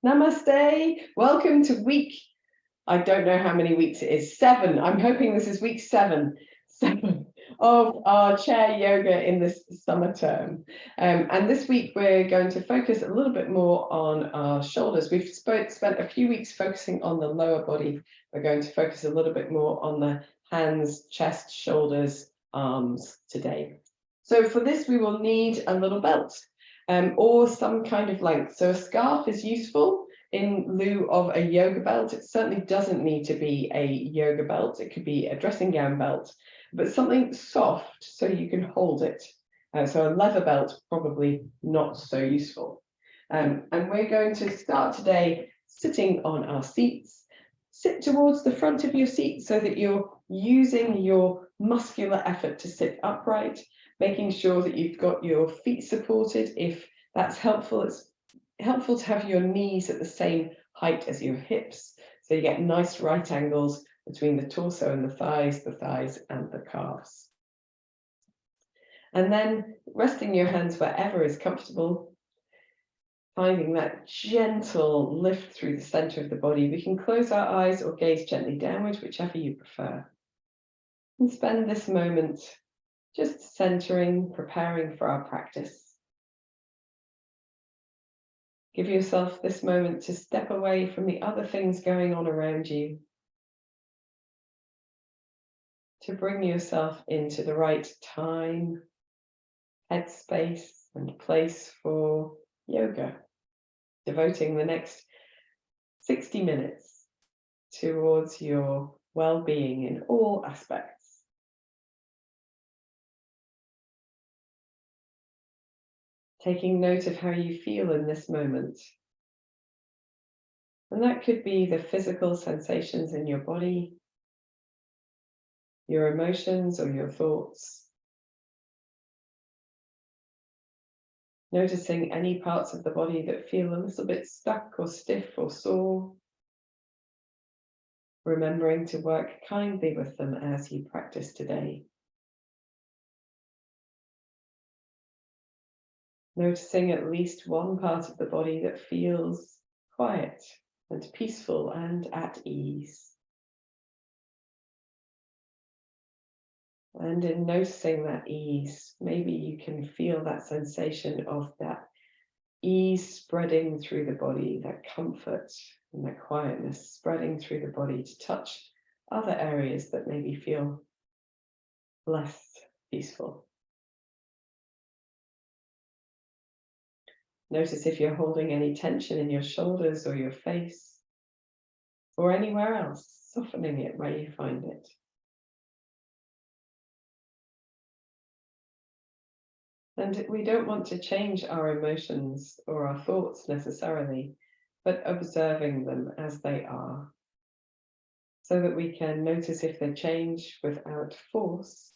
Namaste. Welcome to week, I don't know how many weeks it is, 7. I'm hoping this is week 7 of our chair yoga in this summer term. And this week we're going to focus a little bit more on our shoulders. We've spent a few weeks focusing on the lower body. We're going to focus a little bit more on the hands, chest, shoulders, arms today. So for this, we will need a little belt. Or some kind of length. So a scarf is useful in lieu of a yoga belt. It certainly doesn't need to be a yoga belt. It could be a dressing gown belt, but something soft so you can hold it. So a leather belt, probably not so useful. And we're going to start today sitting on our seats. Sit towards the front of your seat so that you're using your muscular effort to sit upright, making sure that you've got your feet supported. If that's helpful, it's helpful to have your knees at the same height as your hips, so you get nice right angles between the torso and the thighs and the calves. And then resting your hands wherever is comfortable, finding that gentle lift through the center of the body. We can close our eyes or gaze gently downwards, whichever you prefer. And spend this moment just centering, preparing for our practice. Give yourself this moment to step away from the other things going on around you, to bring yourself into the right time, headspace, and place for yoga, devoting the next 60 minutes towards your well-being in all aspects. Taking note of how you feel in this moment. And that could be the physical sensations in your body, your emotions or your thoughts. Noticing any parts of the body that feel a little bit stuck or stiff or sore. Remembering to work kindly with them as you practice today. Noticing at least one part of the body that feels quiet and peaceful and at ease. And in noticing that ease, maybe you can feel that sensation of that ease spreading through the body, that comfort and that quietness spreading through the body to touch other areas that maybe feel less peaceful. Notice if you're holding any tension in your shoulders or your face or anywhere else, softening it where you find it. And we don't want to change our emotions or our thoughts necessarily, but observing them as they are, so that we can notice if they change without force.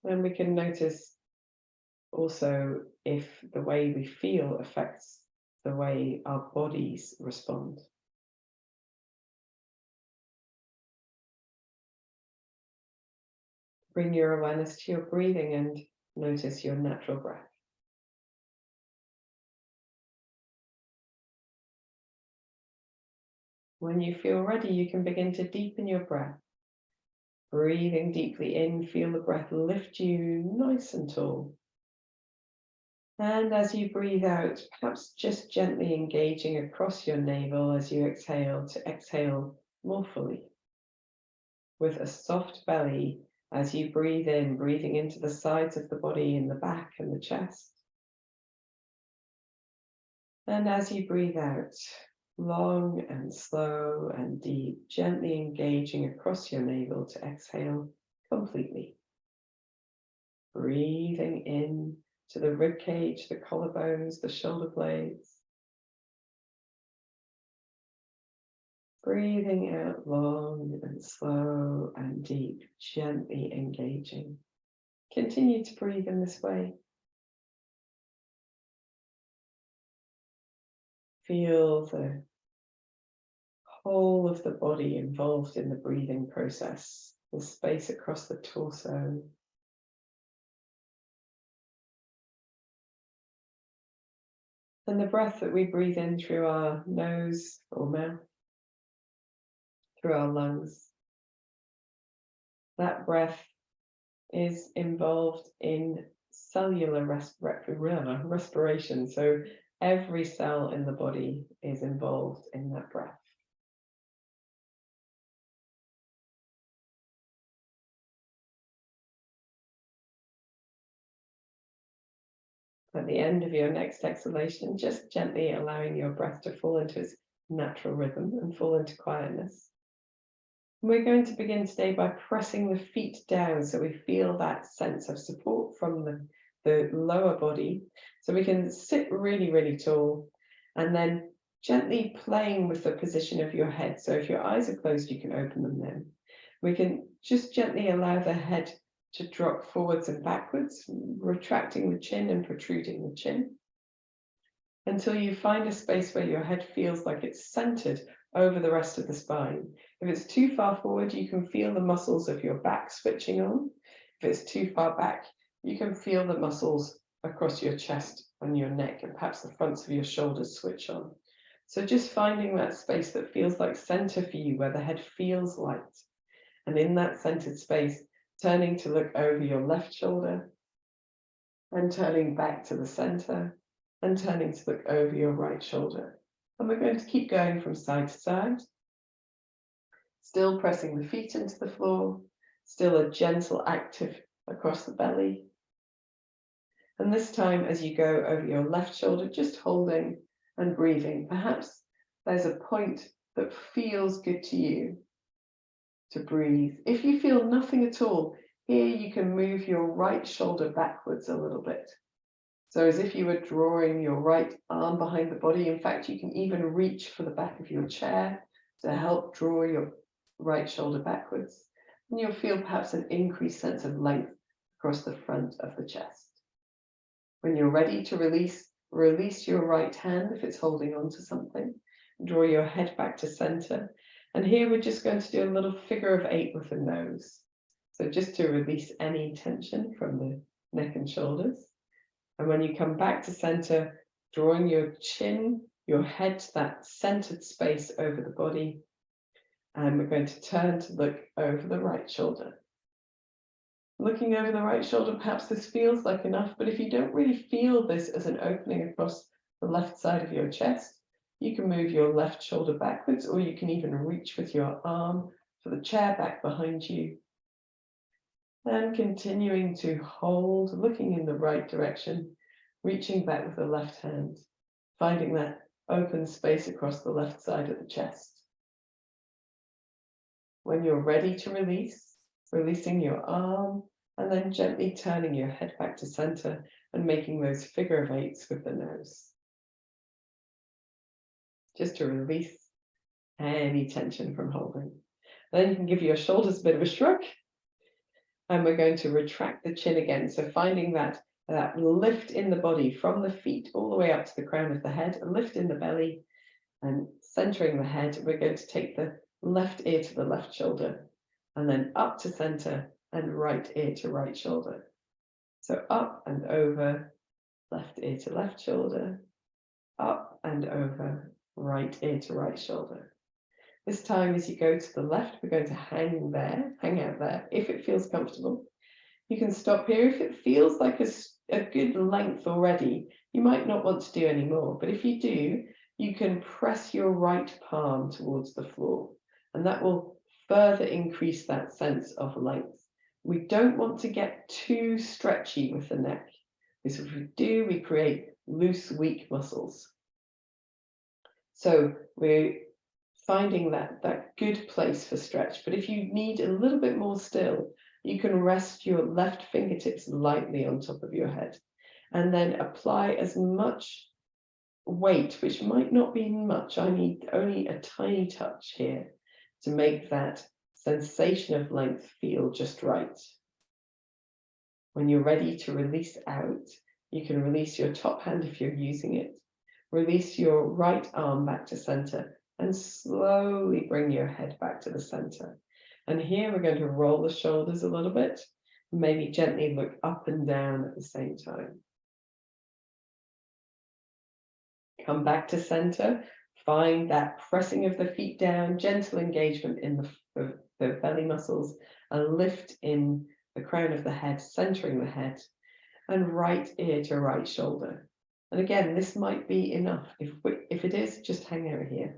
And we can notice also if the way we feel affects the way our bodies respond. Bring your awareness to your breathing and notice your natural breath. When you feel ready, you can begin to deepen your breath. Breathing deeply in, feel the breath lift you nice and tall. And as you breathe out, perhaps just gently engaging across your navel as you exhale, to exhale more fully. With a soft belly as you breathe in, breathing into the sides of the body, in the back and the chest. And as you breathe out, long and slow and deep, gently engaging across your navel to exhale completely. Breathing in to the rib cage, the collarbones, the shoulder blades. Breathing out long and slow and deep, gently engaging. Continue to breathe in this way. Feel the whole of the body involved in the breathing process, the space across the torso. And the breath that we breathe in through our nose or mouth, through our lungs, that breath is involved in cellular respiration. So every cell in the body is involved in that breath. At the end of your next exhalation, just gently allowing your breath to fall into its natural rhythm and fall into quietness. And we're going to begin today by pressing the feet down so we feel that sense of support from the lower body. So we can sit really, really tall and then gently playing with the position of your head. So if your eyes are closed, you can open them then. We can just gently allow the head to drop forwards and backwards, retracting the chin and protruding the chin, until you find a space where your head feels like it's centered over the rest of the spine. If it's too far forward, you can feel the muscles of your back switching on. If it's too far back, you can feel the muscles across your chest and your neck and perhaps the fronts of your shoulders switch on. So just finding that space that feels like center for you, where the head feels light. And in that centered space, turning to look over your left shoulder and turning back to the center and turning to look over your right shoulder. And we're going to keep going from side to side, still pressing the feet into the floor, still a gentle active across the belly. And this time, as you go over your left shoulder, just holding and breathing. Perhaps there's a point that feels good to you to breathe. If you feel nothing at all, here you can move your right shoulder backwards a little bit. So as if you were drawing your right arm behind the body. In fact, you can even reach for the back of your chair to help draw your right shoulder backwards. And you'll feel perhaps an increased sense of length across the front of the chest. When you're ready to release your right hand if it's holding on to something. Draw your head back to center. And here we're just going to do a little figure of 8 with the nose. So just to release any tension from the neck and shoulders. And when you come back to center, drawing your chin, your head to that centered space over the body. And we're going to turn to look over the right shoulder. Looking over the right shoulder, perhaps this feels like enough, but if you don't really feel this as an opening across the left side of your chest, you can move your left shoulder backwards, or you can even reach with your arm for the chair back behind you. And continuing to hold, looking in the right direction, reaching back with the left hand, finding that open space across the left side of the chest. When you're ready to release, releasing your arm, and then gently turning your head back to center and making those figure of 8s with the nose. Just to release any tension from holding. Then you can give your shoulders a bit of a shrug. And we're going to retract the chin again. So finding that lift in the body from the feet all the way up to the crown of the head, a lift in the belly, and centering the head. We're going to take the left ear to the left shoulder, and then up to center and right ear to right shoulder. So up and over, left ear to left shoulder, up and over, right ear to right shoulder. This time, as you go to the left, we're going to hang out there, if it feels comfortable. You can stop here. If it feels like a good length already, you might not want to do any more. But if you do, you can press your right palm towards the floor, and that will further increase that sense of length. We don't want to get too stretchy with the neck, because if we do, we create loose, weak muscles. So we're finding that good place for stretch. But if you need a little bit more still, you can rest your left fingertips lightly on top of your head, and then apply as much weight, which might not be much. I need only a tiny touch here to make that sensation of length feel just right. When you're ready to release out, you can release your top hand if you're using it. Release your right arm back to center and slowly bring your head back to the center. And here we're going to roll the shoulders a little bit, maybe gently look up and down at the same time. Come back to center. Find that pressing of the feet down, gentle engagement in the belly muscles, and lift in the crown of the head, centering the head, and right ear to right shoulder. And again, this might be enough. If it is, just hang out here.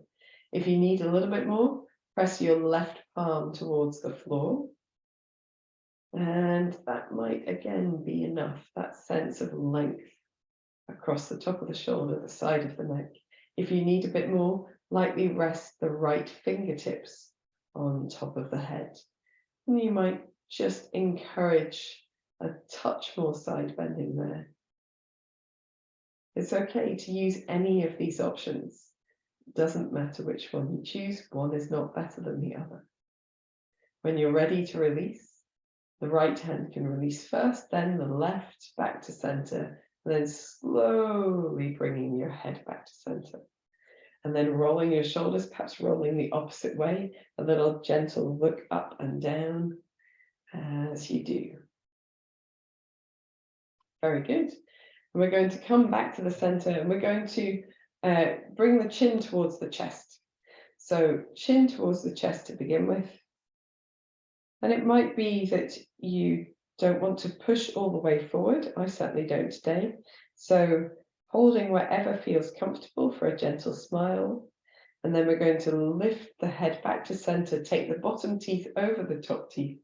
If you need a little bit more, press your left palm towards the floor. And that might again be enough, that sense of length across the top of the shoulder, the side of the neck. If you need a bit more, lightly rest the right fingertips on top of the head. And you might just encourage a touch more side bending there. It's okay to use any of these options. It doesn't matter which one you choose, one is not better than the other. When you're ready to release, the right hand can release first, then the left back to center, and then slowly bringing your head back to center. And then rolling your shoulders, perhaps rolling the opposite way, a little gentle look up and down as you do. Very good. And we're going to come back to the center, and we're going to bring the chin towards the chest. So chin towards the chest to begin with. And it might be that you don't want to push all the way forward. I certainly don't today. So holding wherever feels comfortable for a gentle smile. And then we're going to lift the head back to center, take the bottom teeth over the top teeth,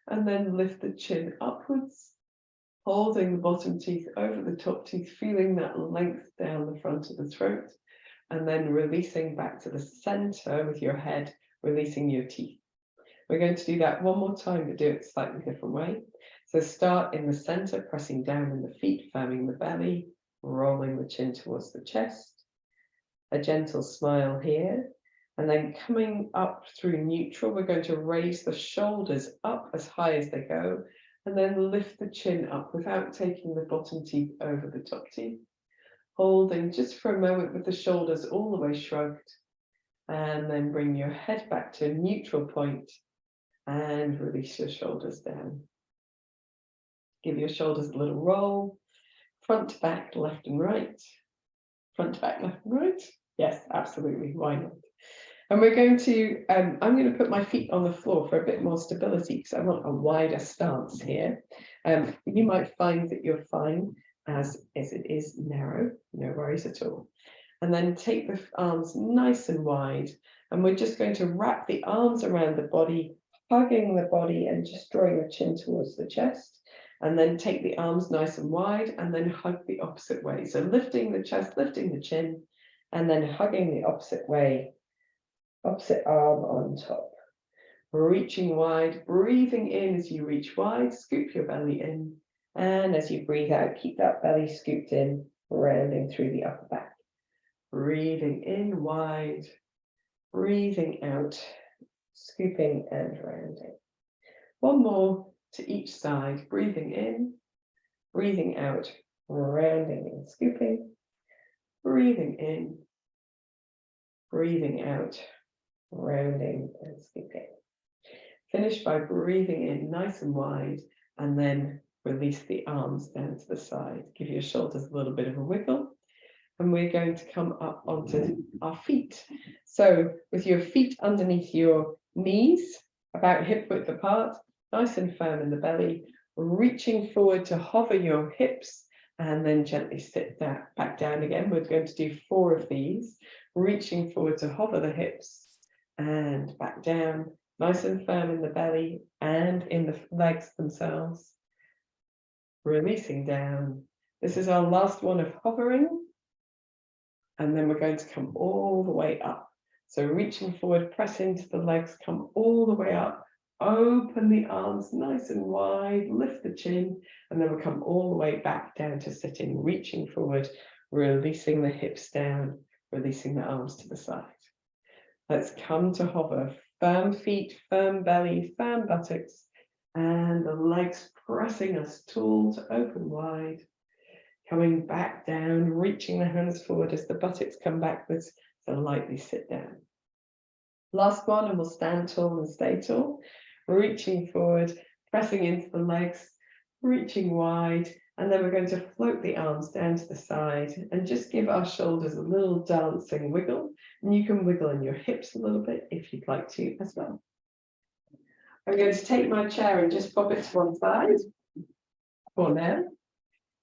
and then lift the chin upwards, holding the bottom teeth over the top teeth, feeling that length down the front of the throat, and then releasing back to the center with your head, releasing your teeth. We're going to do that one more time, but do it a slightly different way. So start in the center, pressing down in the feet, firming the belly, rolling the chin towards the chest. A gentle smile here. And then coming up through neutral, we're going to raise the shoulders up as high as they go, and then lift the chin up without taking the bottom teeth over the top teeth. Holding just for a moment with the shoulders all the way shrugged. And then bring your head back to a neutral point. And release your shoulders down. Give your shoulders a little roll. Front to back, left and right. Front to back, left and right. Yes, absolutely. Why not? And we're going to, I'm going to put my feet on the floor for a bit more stability because I want a wider stance here. You might find that you're fine as it is narrow, no worries at all. And then take the arms nice and wide. And we're just going to wrap the arms around the body, hugging the body and just drawing the chin towards the chest, and then take the arms nice and wide and then hug the opposite way. So lifting the chest, lifting the chin, and then hugging the opposite way, opposite arm on top. Reaching wide, breathing in as you reach wide, scoop your belly in, and as you breathe out, keep that belly scooped in, rounding through the upper back. Breathing in wide, breathing out, scooping and rounding. One more to each side, breathing in, breathing out, rounding and scooping, breathing in, breathing out, rounding and scooping. Finish by breathing in nice and wide, and then release the arms down to the side. Give your shoulders a little bit of a wiggle. And we're going to come up onto our feet. So with your feet underneath your knees, about hip width apart, nice and firm in the belly, reaching forward to hover your hips, and then gently sit back down again. We're going to do 4 of these, reaching forward to hover the hips, and back down, nice and firm in the belly and in the legs themselves. Releasing down. This is our last one of hovering. And then we're going to come all the way up. So reaching forward, press into the legs, come all the way up, open the arms nice and wide, lift the chin, and then we'll come all the way back down to sitting, reaching forward, releasing the hips down, releasing the arms to the side. Let's come to hover, firm feet, firm belly, firm buttocks, and the legs pressing us tall to open wide. Coming back down, reaching the hands forward as the buttocks come backwards, so lightly sit down. Last one, and we'll stand tall and stay tall. Reaching forward, pressing into the legs, reaching wide, And then we're going to float the arms down to the side and just give our shoulders a little dancing wiggle. And you can wiggle in your hips a little bit if you'd like to as well. I'm going to take my chair and just pop it to one side for now.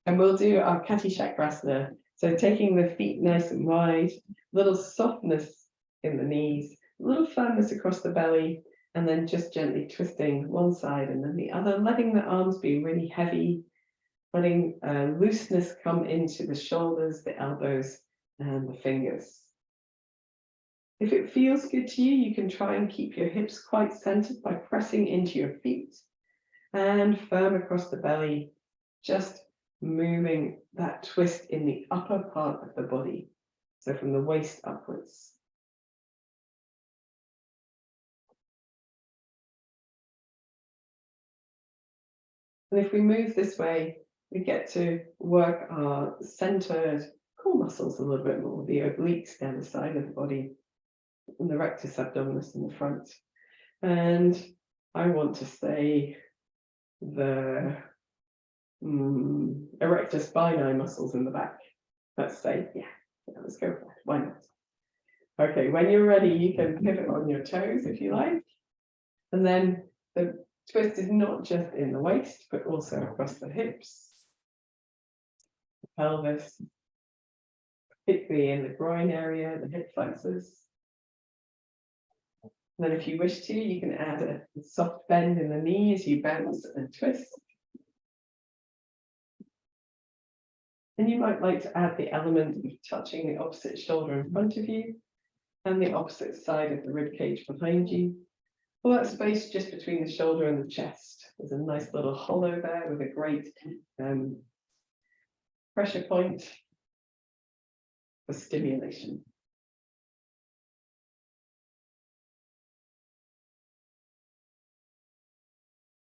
And we'll do our Kati Chakrasana. So taking the feet nice and wide, little softness in the knees, a little firmness across the belly, and then just gently twisting one side and then the other, letting the arms be really heavy, letting looseness come into the shoulders, the elbows, and the fingers. If it feels good to you, you can try and keep your hips quite centered by pressing into your feet and firm across the belly, just moving that twist in the upper part of the body, so from the waist upwards. And if we move this way, we get to work our centered core muscles a little bit more, the obliques down the side of the body, and the rectus abdominis in the front. And I want to say the erector spinae muscles in the back. Let's say, yeah, let's go for it. Why not? Okay, when you're ready, you can pivot on your toes if you like. And then the twist is not just in the waist, but also across the hips, the pelvis, particularly in the groin area, the hip flexors. And then if you wish to, you can add a soft bend in the knee as you bounce and twist. And you might like to add the element of touching the opposite shoulder in front of you and the opposite side of the rib cage behind you. Well, that space just between the shoulder and the chest. There's a nice little hollow there with a great pressure point for stimulation.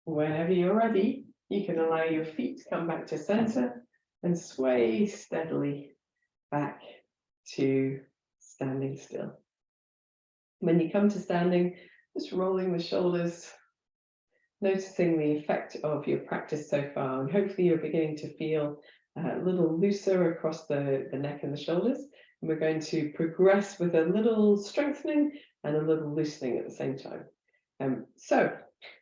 Whenever you're ready, you can allow your feet to come back to center and sway steadily back to standing still. When you come to standing, just rolling the shoulders, noticing the effect of your practice so far, and hopefully you're beginning to feel a little looser across the neck and the shoulders. And we're going to progress with a little strengthening and a little loosening at the same time. So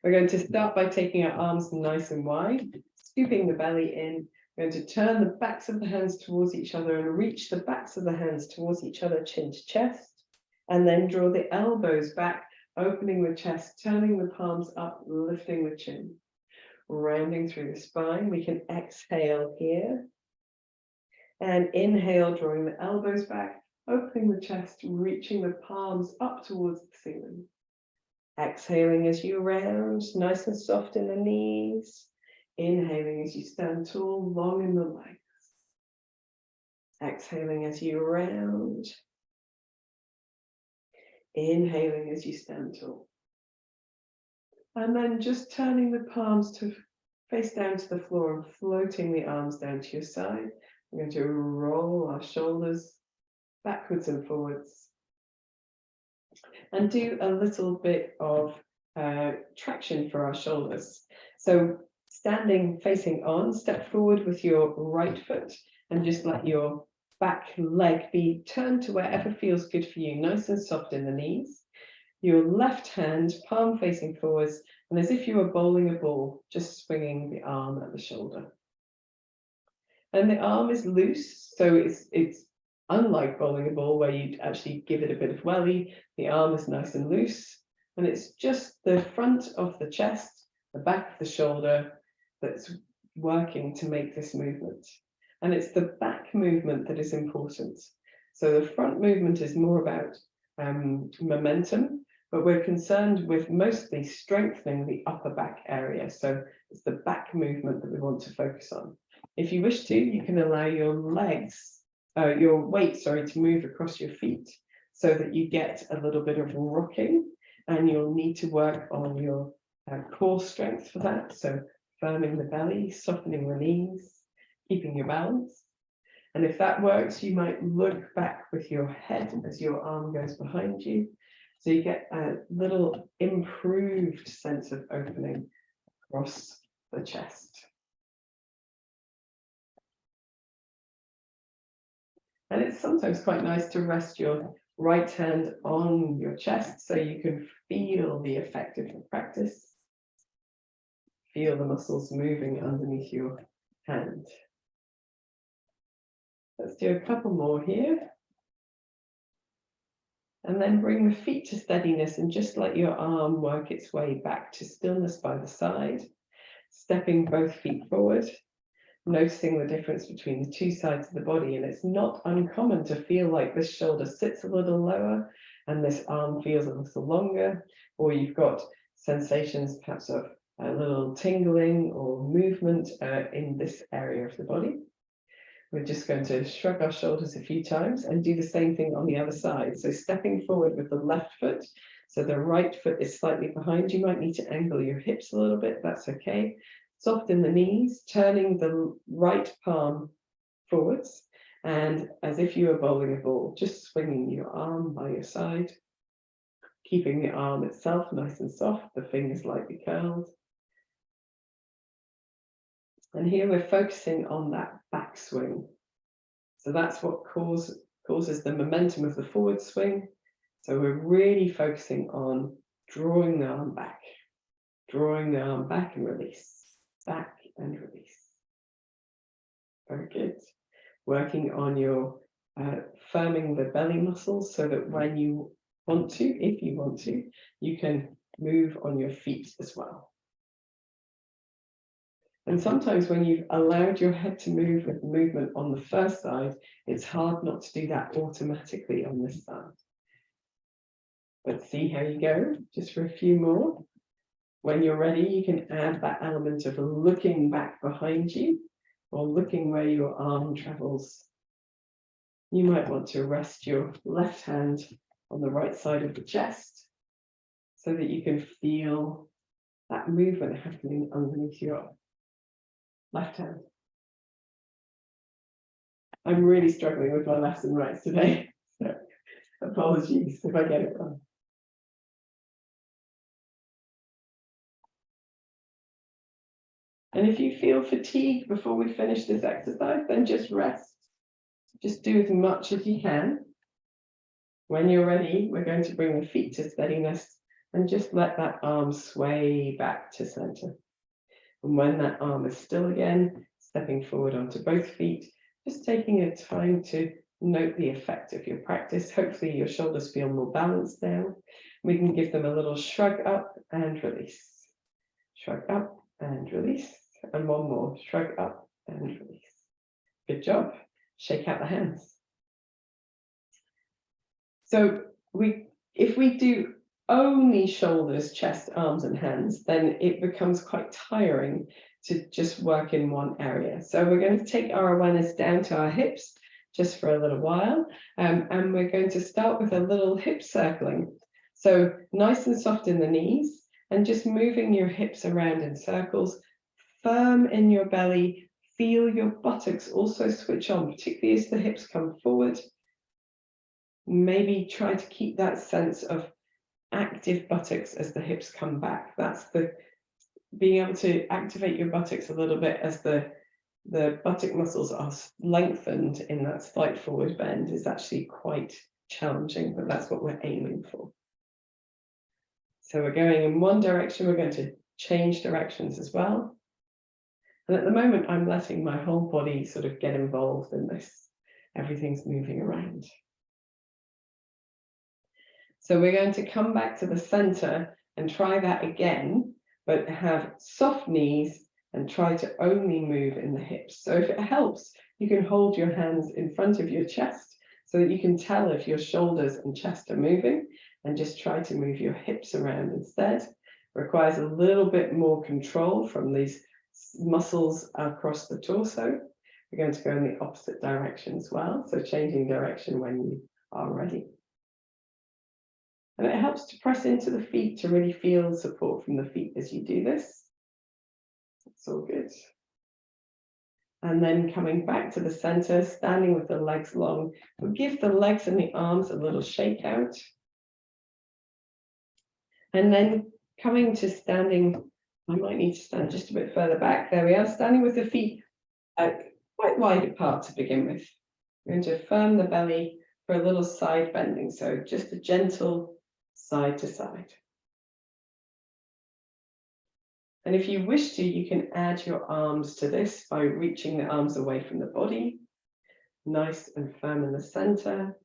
we're going to start by taking our arms nice and wide, scooping the belly in. We're going to turn the backs of the hands towards each other and reach the backs of the hands towards each other, chin to chest, and then draw the elbows back, opening the chest, turning the palms up, lifting the chin, rounding through the spine. We can exhale here and inhale, drawing the elbows back, opening the chest, reaching the palms up towards the ceiling. Exhaling as you round, nice and soft in the knees. Inhaling as you stand tall, long in the legs. Exhaling as you round. Inhaling as you stand tall. And then just turning the palms to face down to the floor and floating the arms down to your side. We're going to roll our shoulders backwards and forwards. And do a little bit of traction for our shoulders. So standing facing on, step forward with your right foot and just let your back leg be turned to wherever feels good for you, nice and soft in the knees. Your left hand, palm facing forwards, and as if you were bowling a ball, just swinging the arm at the shoulder. And the arm is loose, so it's unlike bowling a ball where you'd actually give it a bit of welly. The arm is nice and loose, and it's just the front of the chest, the back of the shoulder that's working to make this movement. And it's the back movement that is important. So the front movement is more about momentum, but we're concerned with mostly strengthening the upper back area. So it's the back movement that we want to focus on. If you wish to, you can allow your legs, your weight, to move across your feet so that you get a little bit of rocking, and you'll need to work on your core strength for that. So firming the belly, softening the knees, keeping your balance. And if that works, you might look back with your head as your arm goes behind you. So you get a little improved sense of opening across the chest. And it's sometimes quite nice to rest your right hand on your chest so you can feel the effect of your practice. Feel the muscles moving underneath your hand. Let's do a couple more here. And then bring the feet to steadiness and just let your arm work its way back to stillness by the side. Stepping both feet forward, noticing the difference between the two sides of the body. And it's not uncommon to feel like this shoulder sits a little lower and this arm feels a little longer, or you've got sensations perhaps of a little tingling or movement in this area of the body. We're just going to shrug our shoulders a few times and do the same thing on the other side. So stepping forward with the left foot. So the right foot is slightly behind. You might need to angle your hips a little bit. That's okay. Soften the knees, turning the right palm forwards. And as if you were bowling a ball, just swinging your arm by your side. Keeping the arm itself nice and soft, the fingers lightly curled. And here we're focusing on that back swing. So that's what causes the momentum of the forward swing. So we're really focusing on drawing the arm back and release, back and release. Very good. Working on your firming the belly muscles so that when you want to, if you want to, you can move on your feet as well. And sometimes when you've allowed your head to move with movement on the first side, it's hard not to do that automatically on this side. But see how you go, just for a few more. When you're ready, you can add that element of looking back behind you or looking where your arm travels. You might want to rest your left hand on the right side of the chest so that you can feel that movement happening underneath your left hand. I'm really struggling with my lefts and rights today, so apologies if I get it wrong. And if you feel fatigued before we finish this exercise, then just rest. Just do as much as you can. When you're ready, we're going to bring the feet to steadiness and just let that arm sway back to center. And when that arm is still again, stepping forward onto both feet, just taking a time to note the effect of your practice. Hopefully your shoulders feel more balanced now. We can give them a little shrug up and release. Shrug up and release. And one more, shrug up and release. Good job. Shake out the hands. So if we do only shoulders, chest, arms, and hands, then it becomes quite tiring to just work in one area. So we're going to take our awareness down to our hips just for a little while. And we're going to start with a little hip circling. So nice and soft in the knees and just moving your hips around in circles, firm in your belly. Feel your buttocks also switch on, particularly as the hips come forward. Maybe try to keep that sense of active buttocks as the hips come back. That's the being able to activate your buttocks a little bit as the buttock muscles are lengthened in that slight forward bend is actually quite challenging, but that's what we're aiming for. So we're going in one direction, we're going to change directions as well. And at the moment, I'm letting my whole body sort of get involved in this. Everything's moving around. So we're going to come back to the center and try that again, but have soft knees and try to only move in the hips. So if it helps, you can hold your hands in front of your chest so that you can tell if your shoulders and chest are moving, and just try to move your hips around instead. It requires a little bit more control from these muscles across the torso. We're going to go in the opposite direction as well, so changing direction when you are ready. And it helps to press into the feet to really feel support from the feet as you do this. It's all good. And then coming back to the center, standing with the legs long. We'll give the legs and the arms a little shake out. And then coming to standing, I might need to stand just a bit further back. There we are, standing with the feet quite wide apart to begin with. We're going to firm the belly for a little side bending, so just a gentle side to side. And if you wish to, you can add your arms to this by reaching the arms away from the body, nice and firm in the center.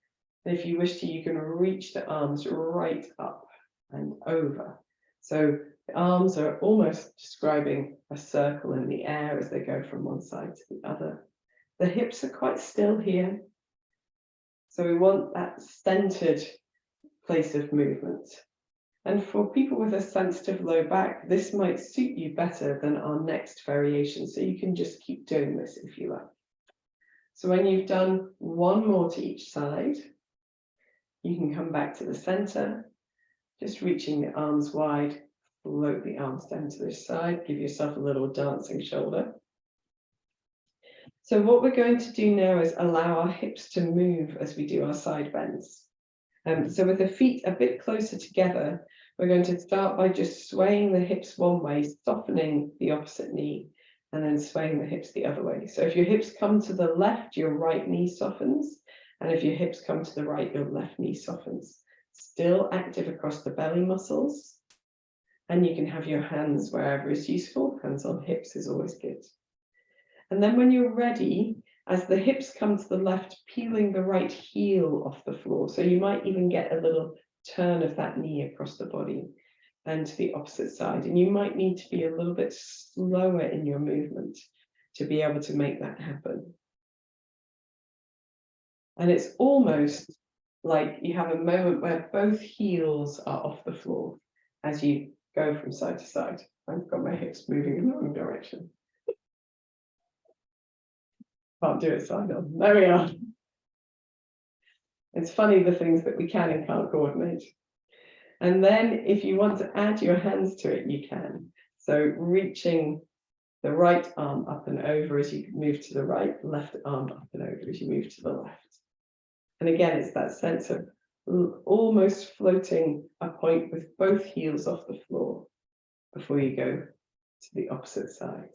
And if you wish to, you can reach the arms right up and over. So the arms are almost describing a circle in the air as they go from one side to the other. The hips are quite still here. So we want that centered place of movement. And for people with a sensitive low back, this might suit you better than our next variation. So you can just keep doing this if you like. So when you've done one more to each side, you can come back to the center, just reaching the arms wide, float the arms down to this side, give yourself a little dancing shoulder. So what we're going to do now is allow our hips to move as we do our side bends. So with the feet a bit closer together, we're going to start by just swaying the hips one way, softening the opposite knee, and then swaying the hips the other way. So if your hips come to the left, your right knee softens. And if your hips come to the right, your left knee softens. Still active across the belly muscles. And you can have your hands wherever is useful. Hands on hips is always good. And then when you're ready, as the hips come to the left, peeling the right heel off the floor. So you might even get a little turn of that knee across the body and to the opposite side. And you might need to be a little bit slower in your movement to be able to make that happen. And it's almost like you have a moment where both heels are off the floor as you go from side to side. I've got my hips moving in the wrong direction. Can't do it side on. There we are. It's funny the things that we can and can't coordinate. And then if you want to add your hands to it, you can. So reaching the right arm up and over as you move to the right, left arm up and over as you move to the left. And again, it's that sense of almost floating a point with both heels off the floor before you go to the opposite side.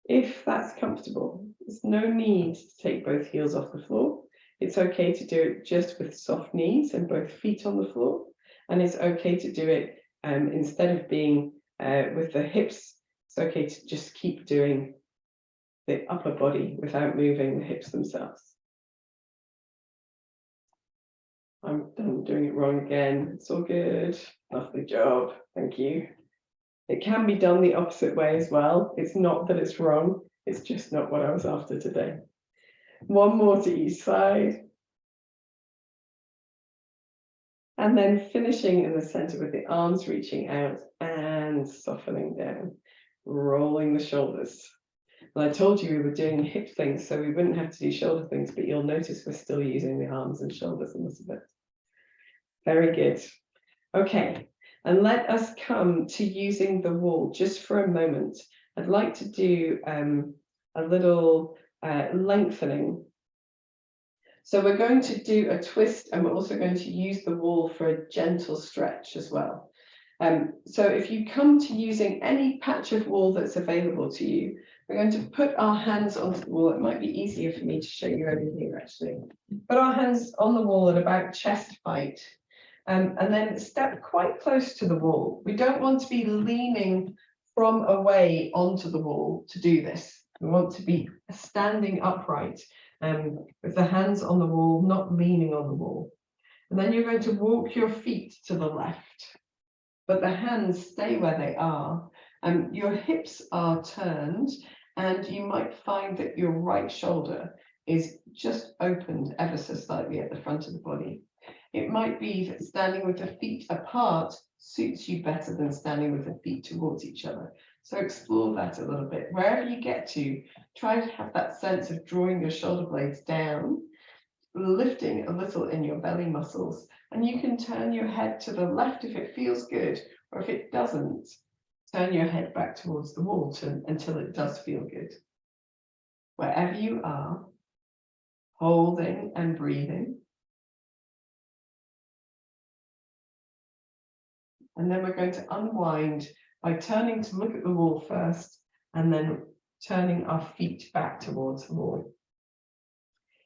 If that's comfortable, there's no need to take both heels off the floor. It's okay to do it just with soft knees and both feet on the floor. And it's okay to do it instead of being with the hips, it's okay to just keep doing the upper body without moving the hips themselves. I'm done doing it wrong again. It's all good. Lovely job. Thank you. It can be done the opposite way as well. It's not that it's wrong. It's just not what I was after today. One more to each side. And then finishing in the center with the arms reaching out and softening down, rolling the shoulders. And I told you we were doing hip things, so we wouldn't have to do shoulder things, but you'll notice we're still using the arms and shoulders a little bit. Very good. Okay, and let us come to using the wall just for a moment. I'd like to do a little lengthening. So we're going to do a twist, and we're also going to use the wall for a gentle stretch as well. So if you come to using any patch of wall that's available to you, we're going to put our hands onto the wall. It might be easier for me to show you over here, actually. Put our hands on the wall at about chest height, and then step quite close to the wall. We don't want to be leaning from away onto the wall to do this. We want to be standing upright with the hands on the wall, not leaning on the wall. And then you're going to walk your feet to the left, but the hands stay where they are. Your hips are turned, and you might find that your right shoulder is just opened ever so slightly at the front of the body. It might be that standing with the feet apart suits you better than standing with the feet towards each other. So explore that a little bit. Wherever you get to, try to have that sense of drawing your shoulder blades down, lifting a little in your belly muscles, and you can turn your head to the left if it feels good, or if it doesn't, turn your head back towards the wall until it does feel good. Wherever you are, holding and breathing. And then we're going to unwind by turning to look at the wall first, and then turning our feet back towards the wall.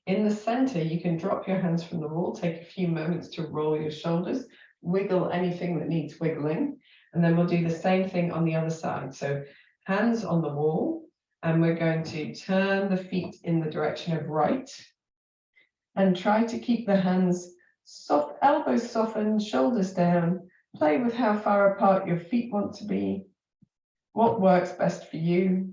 In the center, you can drop your hands from the wall, take a few moments to roll your shoulders, wiggle anything that needs wiggling, and then we'll do the same thing on the other side. So hands on the wall, and we're going to turn the feet in the direction of right, and try to keep the hands soft, elbows softened, shoulders down. Play with how far apart your feet want to be, what works best for you.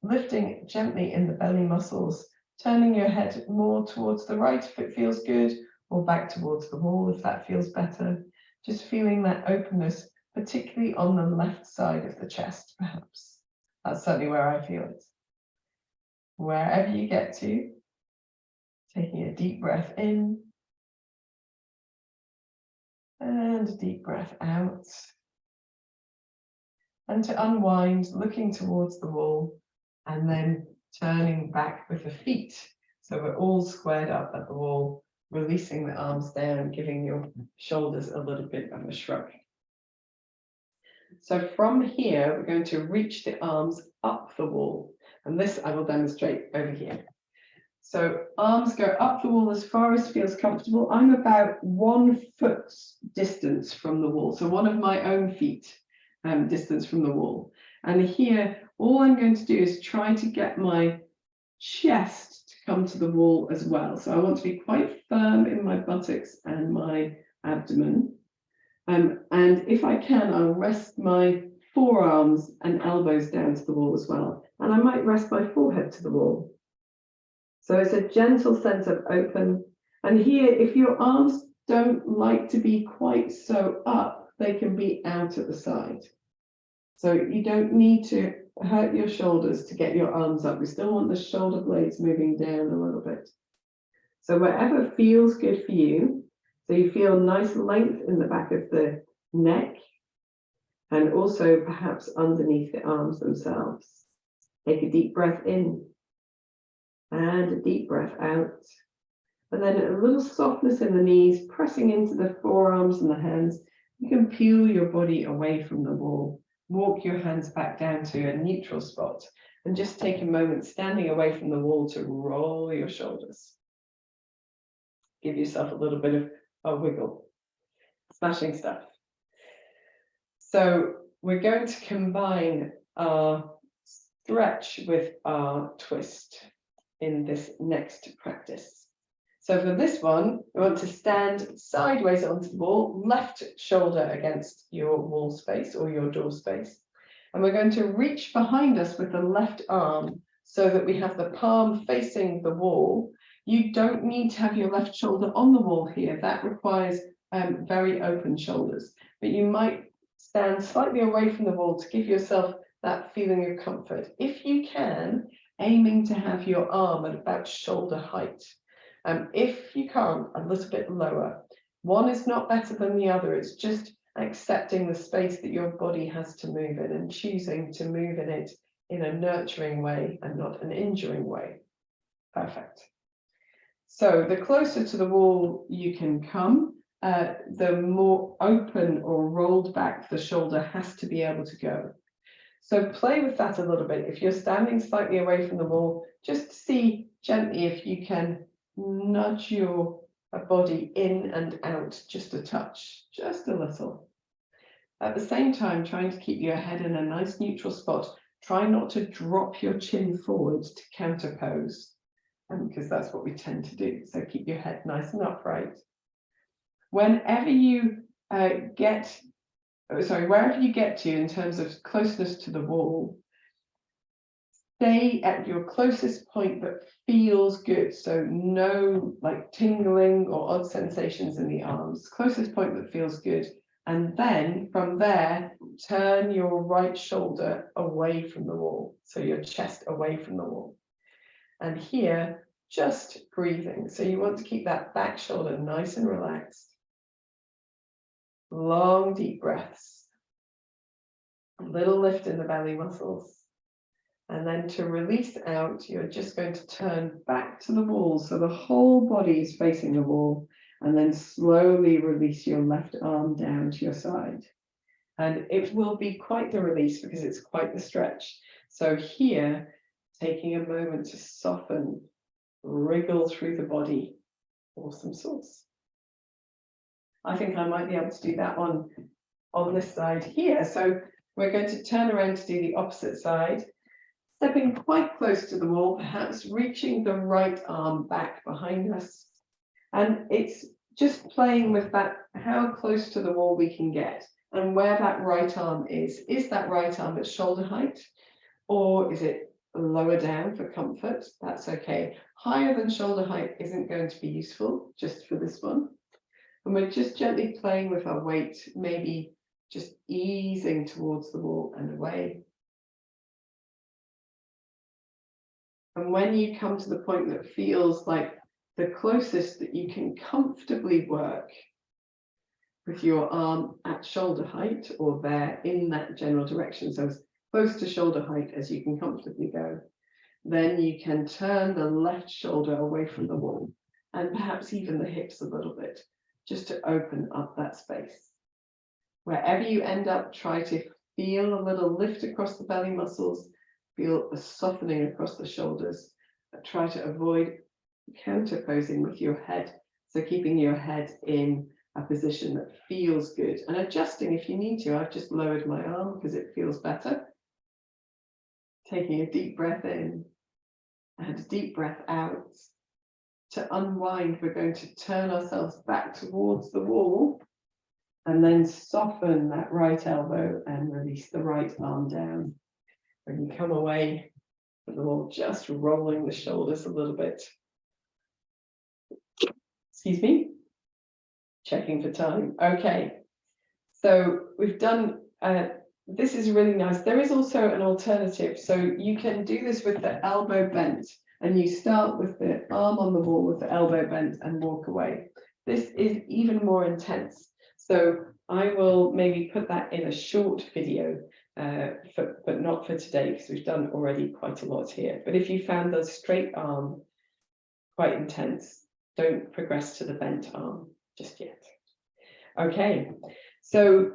Lifting gently in the belly muscles, turning your head more towards the right if it feels good, or back towards the wall if that feels better. Just feeling that openness, particularly on the left side of the chest, perhaps. That's certainly where I feel it. Wherever you get to, taking a deep breath in, and a deep breath out. And to unwind, looking towards the wall, and then turning back with the feet. So we're all squared up at the wall, releasing the arms down, giving your shoulders a little bit of a shrug. So from here, we're going to reach the arms up the wall. And this I will demonstrate over here. So arms go up the wall as far as feels comfortable. I'm about 1 foot distance from the wall. So one of my own feet distance from the wall. And here, all I'm going to do is try to get my chest to come to the wall as well. So I want to be quite firm in my buttocks and my abdomen. And if I can, I'll rest my forearms and elbows down to the wall as well. And I might rest my forehead to the wall. So it's a gentle sense of open. And here, if your arms don't like to be quite so up, they can be out at the side. So you don't need to hurt your shoulders to get your arms up. We still want the shoulder blades moving down a little bit. So wherever feels good for you, so you feel nice length in the back of the neck, and also perhaps underneath the arms themselves. Take a deep breath in, and a deep breath out. And then a little softness in the knees, pressing into the forearms and the hands. You can peel your body away from the wall. Walk your hands back down to a neutral spot. And just take a moment standing away from the wall to roll your shoulders. Give yourself a little bit of a wiggle. Smashing stuff. So we're going to combine our stretch with our twist in this next practice. So for this one, we want to stand sideways onto the wall, left shoulder against your wall space or your door space. And we're going to reach behind us with the left arm so that we have the palm facing the wall. You don't need to have your left shoulder on the wall here. That requires very open shoulders. But you might stand slightly away from the wall to give yourself that feeling of comfort. If you can, aiming to have your arm at about shoulder height. If you can't, a little bit lower. One is not better than the other. It's just accepting the space that your body has to move in and choosing to move in it in a nurturing way and not an injuring way. Perfect. So the closer to the wall you can come, the more open or rolled back the shoulder has to be able to go. So play with that a little bit. If you're standing slightly away from the wall, just see gently if you can nudge your body in and out just a touch, just a little. At the same time, trying to keep your head in a nice neutral spot. Try not to drop your chin forward to counterpose, because that's what we tend to do. So keep your head nice and upright. Wherever you get to in terms of closeness to the wall, stay at your closest point that feels good. So no like tingling or odd sensations in the arms, closest point that feels good. And then from there, turn your right shoulder away from the wall. So your chest away from the wall. And here, just breathing. So you want to keep that back shoulder nice and relaxed. Long, deep breaths. A little lift in the belly muscles. And then to release out, you're just going to turn back to the wall. So the whole body is facing the wall. And then slowly release your left arm down to your side. And it will be quite the release because it's quite the stretch. So here, taking a moment to soften wriggle through the body. Awesome sauce. I think I might be able to do that on this side here. So we're going to turn around to do the opposite side, stepping quite close to the wall, perhaps reaching the right arm back behind us. And it's just playing with that, how close to the wall we can get and where that right arm is. Is that right arm at shoulder height, or is it lower down for comfort? That's okay. Higher than shoulder height isn't going to be useful just for this one. And we're just gently playing with our weight, maybe just easing towards the wall and away. And when you come to the point that feels like the closest that you can comfortably work with your arm at shoulder height or there in that general direction, so as close to shoulder height as you can comfortably go, then you can turn the left shoulder away from the wall and perhaps even the hips a little bit, just to open up that space. Wherever you end up, try to feel a little lift across the belly muscles, feel a softening across the shoulders. Try to avoid counterposing with your head, so keeping your head in a position that feels good and adjusting if you need to. I've just lowered my arm because it feels better. Taking a deep breath in and a deep breath out. To unwind, we're going to turn ourselves back towards the wall and then soften that right elbow and release the right arm down. When you come away from the wall, just rolling the shoulders a little bit. Excuse me, checking for time. Okay, so we've done, this is really nice. There is also an alternative. So you can do this with the elbow bent, and you start with the arm on the wall with the elbow bent and walk away. This is even more intense. So I will maybe put that in a short video, but not for today, because we've done already quite a lot here. But if you found the straight arm quite intense, don't progress to the bent arm just yet. Okay, so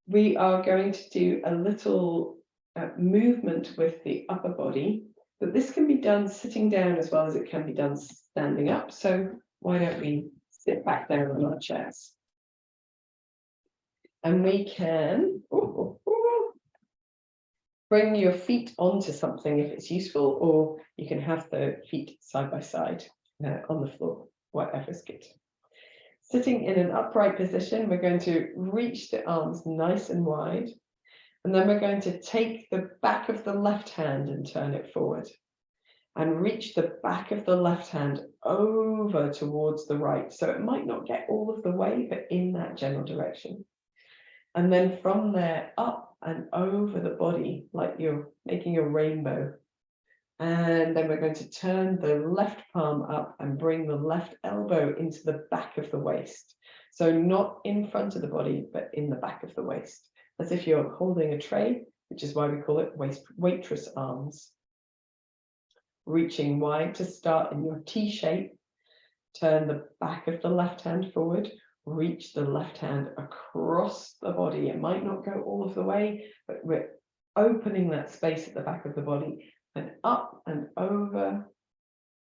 we are going to do a little movement with the upper body, but this can be done sitting down as well as it can be done standing up. So why don't we sit back down on our chairs? And we can bring your feet onto something if it's useful, or you can have the feet side by side on the floor, whatever's good. Sitting in an upright position, we're going to reach the arms nice and wide, and then we're going to take the back of the left hand and turn it forward, and reach the back of the left hand over towards the right. So it might not get all of the way, but in that general direction. And then from there, up and over the body, like you're making a rainbow. And then we're going to turn the left palm up and bring the left elbow into the back of the waist. So not in front of the body, but in the back of the waist, as if you're holding a tray, which is why we call it waitress arms. Reaching wide to start in your T shape. Turn the back of the left hand forward. Reach the left hand across the body. It might not go all of the way, but we're opening that space at the back of the body, and up and over,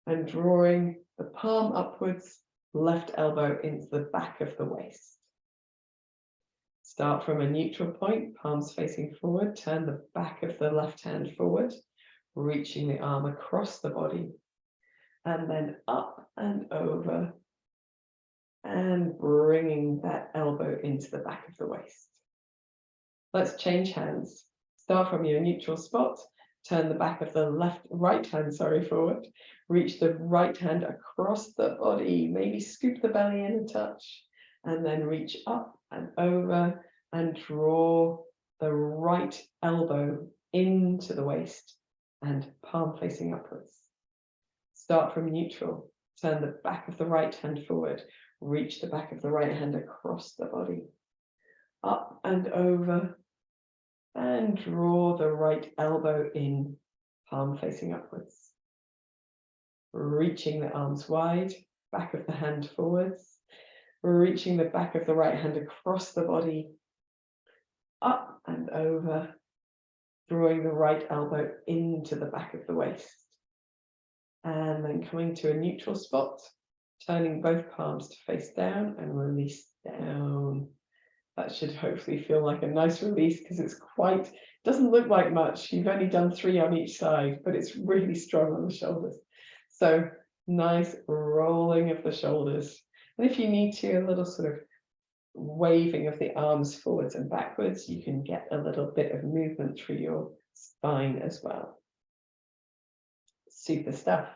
and drawing the palm upwards, left elbow into the back of the waist. Start from a neutral point, palms facing forward, turn the back of the left hand forward, reaching the arm across the body, and then up and over, and bringing that elbow into the back of the waist. Let's change hands. Start from your neutral spot, turn the back of the right hand forward, reach the right hand across the body, maybe scoop the belly in a touch, and then reach up and over and draw the right elbow into the waist and palm facing upwards. Start from neutral, turn the back of the right hand forward, reach the back of the right hand across the body, up and over, and draw the right elbow in, palm facing upwards. Reaching the arms wide, back of the hand forwards, reaching the back of the right hand across the body, up and over, drawing the right elbow into the back of the waist. And then coming to a neutral spot, turning both palms to face down and release down. That should hopefully feel like a nice release because it's quite, doesn't look like much. You've only done 3 on each side, but it's really strong on the shoulders. So nice rolling of the shoulders. And if you need to, a little sort of waving of the arms forwards and backwards, you can get a little bit of movement through your spine as well. Super stuff.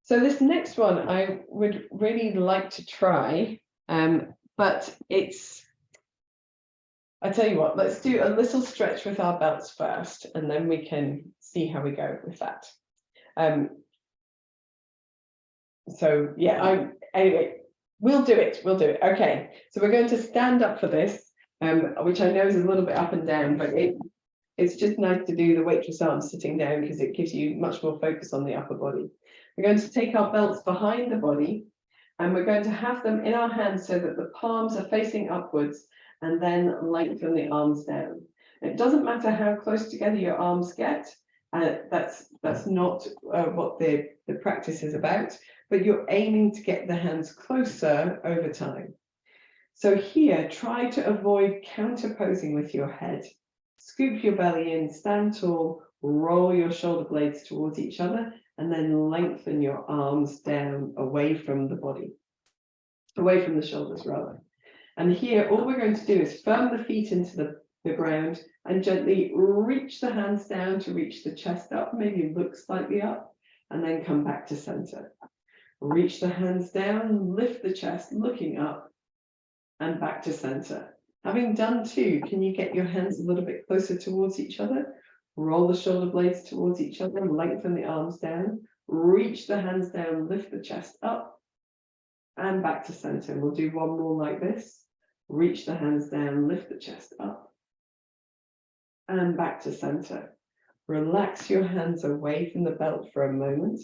So this next one I would really like to try, but I tell you what, let's do a little stretch with our belts first, and then we can see how we go with that. So yeah, anyway, we'll do it. Okay, so we're going to stand up for this, which I know is a little bit up and down, but it's just nice to do the waitress arms sitting down because it gives you much more focus on the upper body. We're going to take our belts behind the body, and we're going to have them in our hands so that the palms are facing upwards, and then lengthen the arms down. It doesn't matter how close together your arms get. That's not what the practice is about, but you're aiming to get the hands closer over time. So here, try to avoid counterposing with your head. Scoop your belly in, stand tall, roll your shoulder blades towards each other, and then lengthen your arms down away from the body, away from the shoulders rather. And here, all we're going to do is firm the feet into the ground and gently reach the hands down to reach the chest up, maybe look slightly up, and then come back to center. Reach the hands down, lift the chest, looking up, and back to center. Having done 2, can you get your hands a little bit closer towards each other? Roll the shoulder blades towards each other, lengthen the arms down, reach the hands down, lift the chest up, and back to center. We'll do 1 more like this. Reach the hands down, lift the chest up, and back to center. Relax your hands away from the belt for a moment,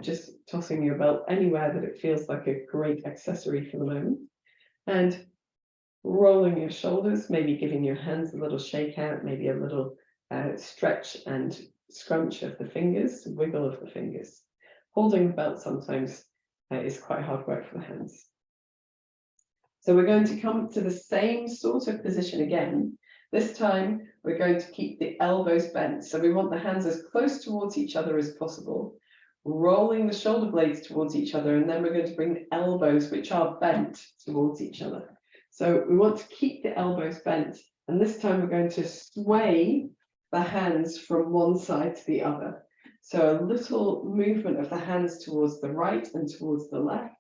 just tossing your belt anywhere that it feels like a great accessory for the moment. And rolling your shoulders, maybe giving your hands a little shake out, maybe a little stretch and scrunch of the fingers, wiggle of the fingers. Holding the belt sometimes is quite hard work for the hands. So we're going to come to the same sort of position again. This time we're going to keep the elbows bent. So we want the hands as close towards each other as possible, rolling the shoulder blades towards each other, and then we're going to bring the elbows, which are bent, towards each other. So we want to keep the elbows bent, and this time we're going to sway the hands from one side to the other. So a little movement of the hands towards the right and towards the left,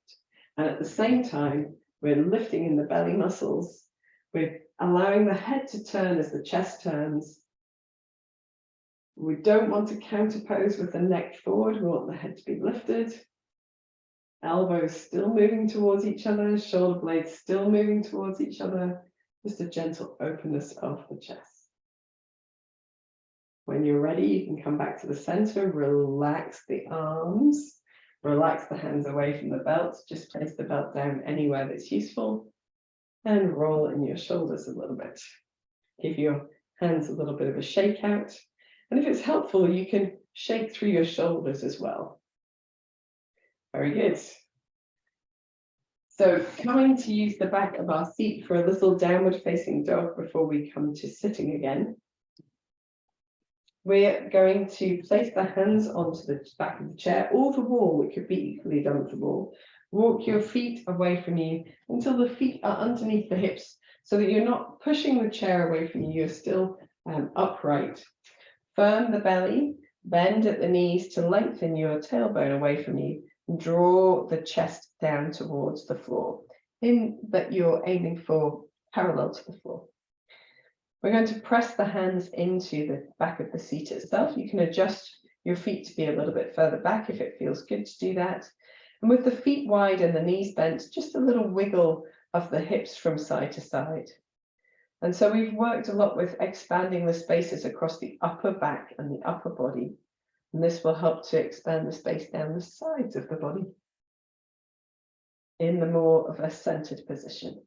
and at the same time we're lifting in the belly muscles. We're allowing the head to turn as the chest turns. We don't want to counterpose with the neck forward. We want the head to be lifted. Elbows still moving towards each other. Shoulder blades still moving towards each other. Just a gentle openness of the chest. When you're ready, you can come back to the center. Relax the arms. Relax the hands away from the belt. Just place the belt down anywhere that's useful. And roll in your shoulders a little bit. Give your hands a little bit of a shake out. And if it's helpful, you can shake through your shoulders as well. Very good. So coming to use the back of our seat for a little downward facing dog before we come to sitting again. We're going to place the hands onto the back of the chair or the wall. It could be equally done with the wall. Walk your feet away from you until the feet are underneath the hips so that you're not pushing the chair away from you. You're still upright. Firm the belly, bend at the knees to lengthen your tailbone away from you. Draw the chest down towards the floor, in that you're aiming for parallel to the floor. We're going to press the hands into the back of the seat itself. You can adjust your feet to be a little bit further back if it feels good to do that. And with the feet wide and the knees bent, just a little wiggle of the hips from side to side. And so we've worked a lot with expanding the spaces across the upper back and the upper body. And this will help to expand the space down the sides of the body in the more of a centered position.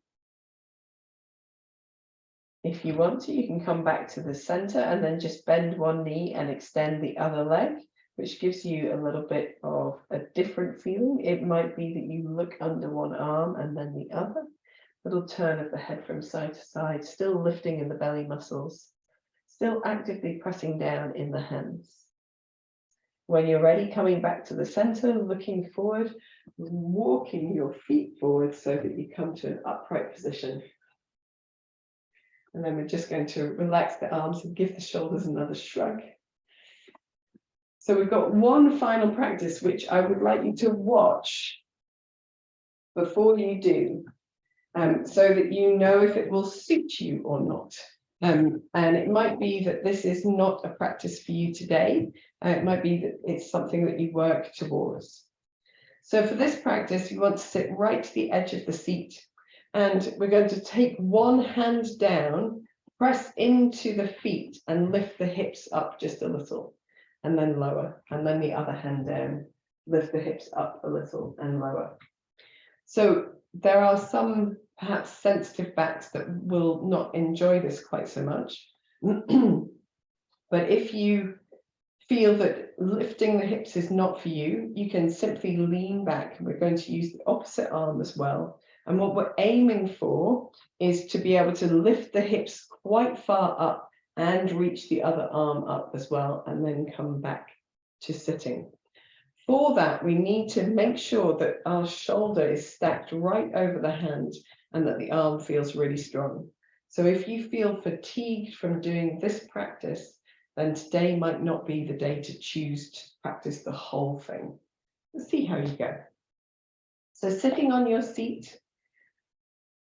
If you want to, you can come back to the center and then just bend one knee and extend the other leg. which gives you a little bit of a different feeling. It might be that you look under one arm and then the other. Little turn of the head from side to side, still lifting in the belly muscles, still actively pressing down in the hands. When you're ready, coming back to the center, looking forward, walking your feet forward so that you come to an upright position. And then we're just going to relax the arms and give the shoulders another shrug. So we've got one final practice, which I would like you to watch before you do, so that you know if it will suit you or not. And it might be that this is not a practice for you today. It might be that it's something that you work towards. So for this practice, you want to sit right to the edge of the seat. And we're going to take one hand down, press into the feet and lift the hips up just a little, and then lower. And then the other hand down, lift the hips up a little and lower. So there are some perhaps sensitive backs that will not enjoy this quite so much. But if you feel that lifting the hips is not for you, you can simply lean back. We're going to use the opposite arm as well. And what we're aiming for is to be able to lift the hips quite far up and reach the other arm up as well, and then come back to sitting. For that, we need to make sure that our shoulder is stacked right over the hand and that the arm feels really strong. So if you feel fatigued from doing this practice, then today might not be the day to choose to practice the whole thing. Let's see how you go. So sitting on your seat,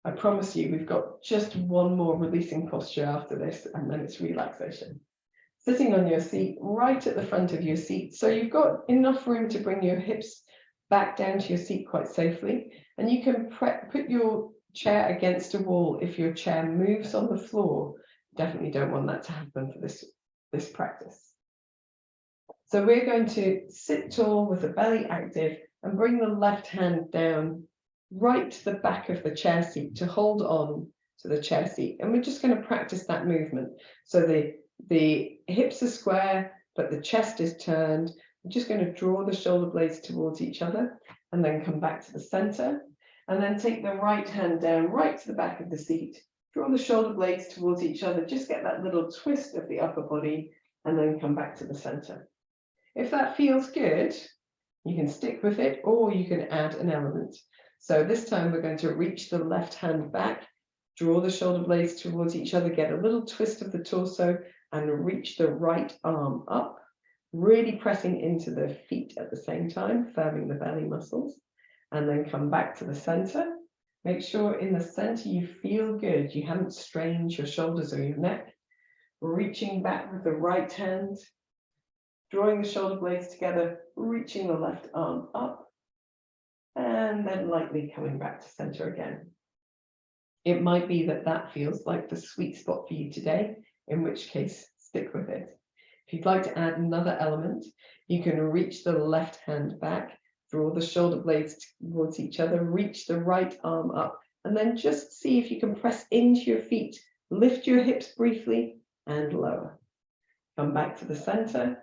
I promise you, we've got just one more releasing posture after this, and then it's relaxation. Sitting on your seat, right at the front of your seat. So you've got enough room to bring your hips back down to your seat quite safely. And you can put your chair against a wall if your chair moves on the floor. Definitely don't want that to happen for this practice. So we're going to sit tall with the belly active and bring the left hand down right to the back of the chair seat to hold on to the chair seat. And we're just going to practice that movement. So the hips are square, but the chest is turned. We're just going to draw the shoulder blades towards each other and then come back to the center. And then take the right hand down right to the back of the seat. Draw the shoulder blades towards each other. Just get that little twist of the upper body and then come back to the center. If that feels good, you can stick with it or you can add an element. So this time we're going to reach the left hand back, draw the shoulder blades towards each other, get a little twist of the torso and reach the right arm up, really pressing into the feet at the same time, firming the belly muscles, and then come back to the center. Make sure in the center you feel good. You haven't strained your shoulders or your neck. Reaching back with the right hand, drawing the shoulder blades together, reaching the left arm up, and then lightly coming back to center again. It might be that that feels like the sweet spot for you today, in which case stick with it. If you'd like to add another element, you can reach the left hand back, draw the shoulder blades towards each other, reach the right arm up, and then just see if you can press into your feet, lift your hips briefly and lower. Come back to the center.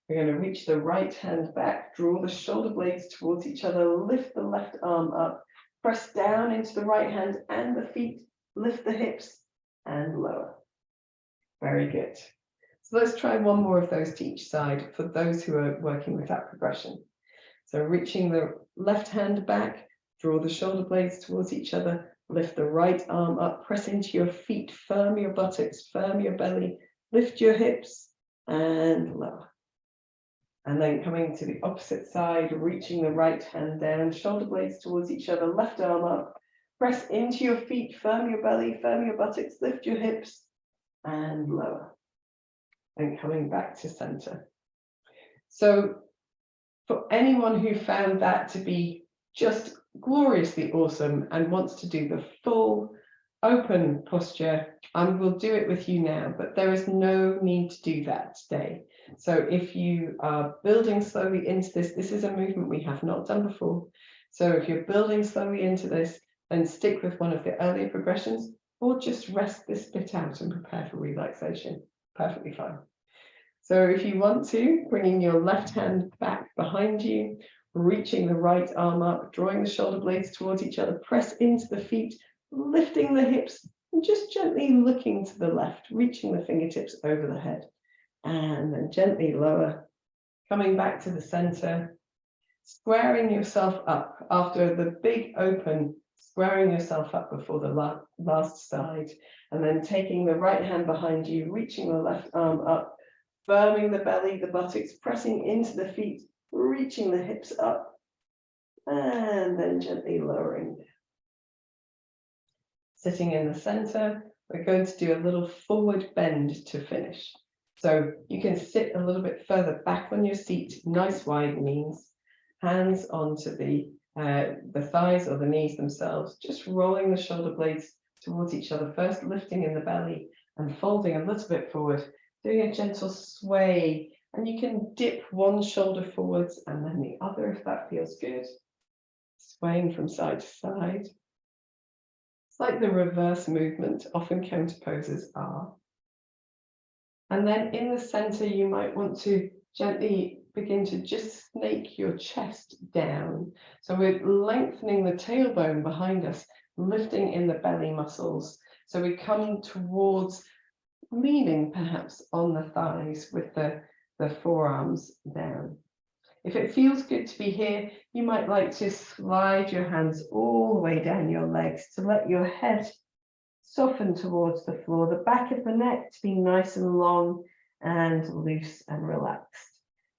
We're going to reach the right hand back, draw the shoulder blades towards each other, lift the left arm up, press down into the right hand and the feet, lift the hips and lower. Very good. So let's try one more of those to each side for those who are working with that progression. So reaching the left hand back, draw the shoulder blades towards each other, lift the right arm up, press into your feet, firm your buttocks, firm your belly, lift your hips and lower. And then coming to the opposite side, reaching the right hand down, shoulder blades towards each other, left arm up, press into your feet, firm your belly, firm your buttocks, lift your hips and lower. And coming back to center. So for anyone who found that to be just gloriously awesome and wants to do the full open posture, I will do it with you now, but there is no need to do that today. So if you are building slowly into this, this is a movement we have not done before. So if you're building slowly into this, then stick with one of the earlier progressions or just rest this bit out and prepare for relaxation. Perfectly fine. So if you want to, bringing your left hand back behind you, reaching the right arm up, drawing the shoulder blades towards each other, press into the feet, lifting the hips, and just gently looking to the left, reaching the fingertips over the head, and then gently lower, coming back to the center, squaring yourself up after the big open, squaring yourself up before the last side, and then taking the right hand behind you, reaching the left arm up, firming the belly, the buttocks, pressing into the feet, reaching the hips up, and then gently lowering. Sitting in the center, we're going to do a little forward bend to finish. So you can sit a little bit further back on your seat, nice wide knees, hands onto the thighs or the knees themselves, just rolling the shoulder blades towards each other, first lifting in the belly and folding a little bit forward, doing a gentle sway, and you can dip one shoulder forwards and then the other if that feels good, swaying from side to side. It's like the reverse movement often counter poses are. And then in the center, you might want to gently begin to just snake your chest down. So we're lengthening the tailbone behind us, lifting in the belly muscles. So we come towards leaning perhaps on the thighs with the forearms down. If it feels good to be here, you might like to slide your hands all the way down your legs to let your head soften towards the floor, the back of the neck to be nice and long and loose and relaxed.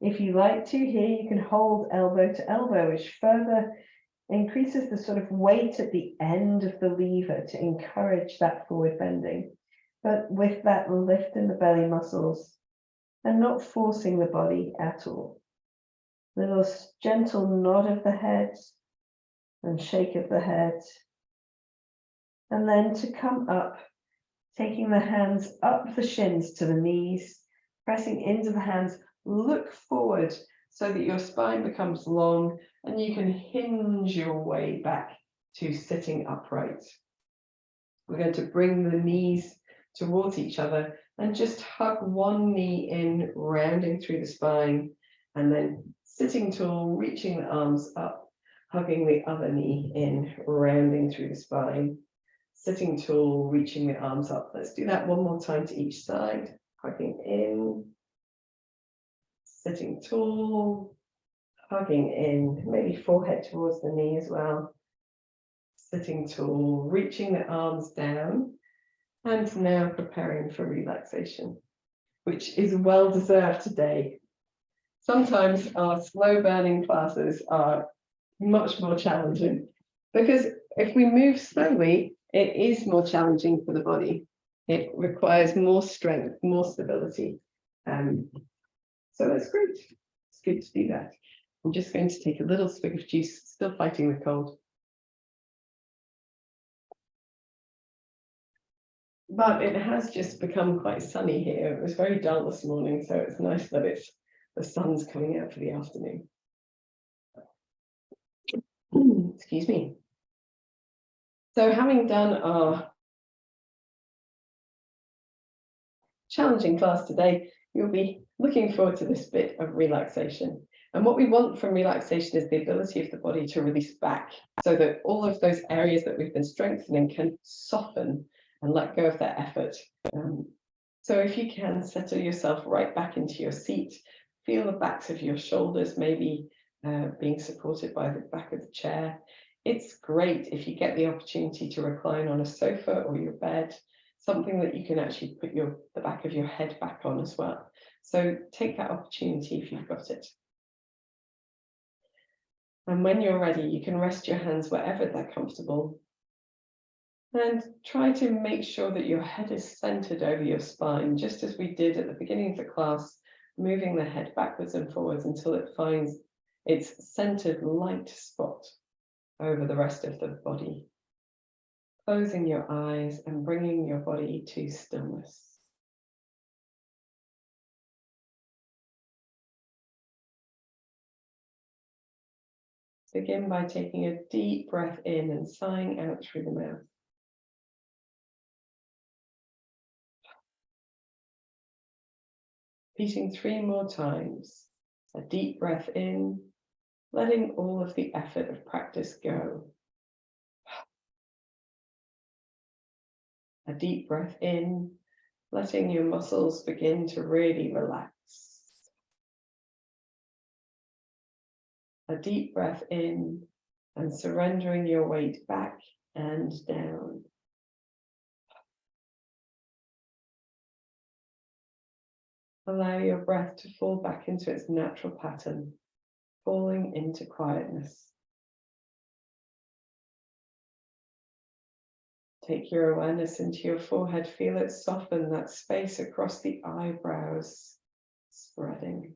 If you like to, here you can hold elbow to elbow, which further increases the sort of weight at the end of the lever to encourage that forward bending, but with that lift in the belly muscles and not forcing the body at all. Little gentle nod of the head and shake of the head. And then to come up, taking the hands up the shins to the knees, pressing into the hands, look forward so that your spine becomes long and you can hinge your way back to sitting upright. We're going to bring the knees towards each other and just hug one knee in, rounding through the spine, and then sitting tall, reaching the arms up, hugging the other knee in, rounding through the spine. Sitting tall, reaching the arms up. Let's do that one more time to each side. Hugging in, sitting tall, hugging in, maybe forehead towards the knee as well. Sitting tall, reaching the arms down, and now preparing for relaxation, which is well deserved today. Sometimes our slow burning classes are much more challenging because if we move slowly, it is more challenging for the body. It requires more strength, more stability. So that's great. It's good to do that. I'm just going to take a little swig of juice, still fighting the cold. But it has just become quite sunny here. It was very dull this morning, so it's nice that the sun's coming out for the afternoon. Excuse me. So having done our challenging class today, you'll be looking forward to this bit of relaxation. And what we want from relaxation is the ability of the body to release back so that all of those areas that we've been strengthening can soften and let go of that effort. So if you can settle yourself right back into your seat, feel the backs of your shoulders maybe being supported by the back of the chair. It's great if you get the opportunity to recline on a sofa or your bed, something that you can actually put the back of your head back on as well. So take that opportunity if you've got it. And when you're ready, you can rest your hands wherever they're comfortable. And try to make sure that your head is centered over your spine, just as we did at the beginning of the class, moving the head backwards and forwards until it finds its centered light spot over the rest of the body. Closing your eyes and bringing your body to stillness. Begin by taking a deep breath in and sighing out through the mouth. Repeating 3 more times. A deep breath in, letting all of the effort of practice go. A deep breath in, letting your muscles begin to really relax. A deep breath in and surrendering your weight back and down. Allow your breath to fall back into its natural pattern, falling into quietness. Take your awareness into your forehead. Feel it soften, that space across the eyebrows spreading.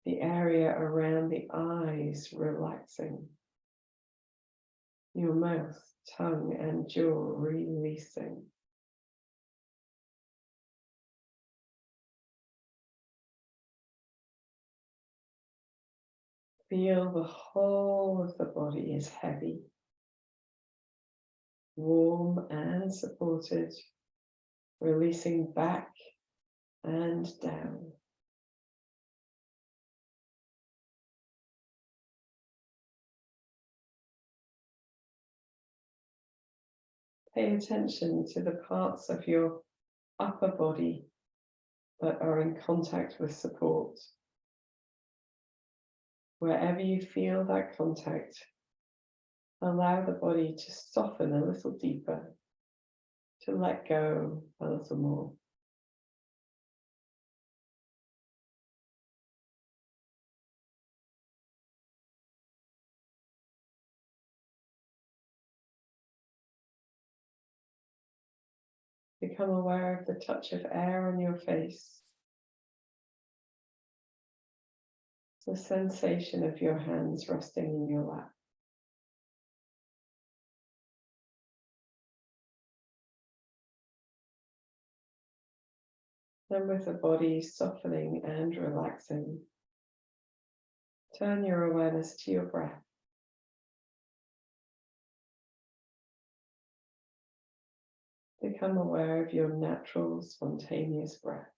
The area around the eyes relaxing. Your mouth, tongue, and jaw releasing. Feel the whole of the body is heavy, warm and supported, releasing back and down. Pay attention to the parts of your upper body that are in contact with support. Wherever you feel that contact, allow the body to soften a little deeper, to let go a little more. Become aware of the touch of air on your face, the sensation of your hands resting in your lap. Then with the body softening and relaxing, turn your awareness to your breath. Become aware of your natural, spontaneous breath.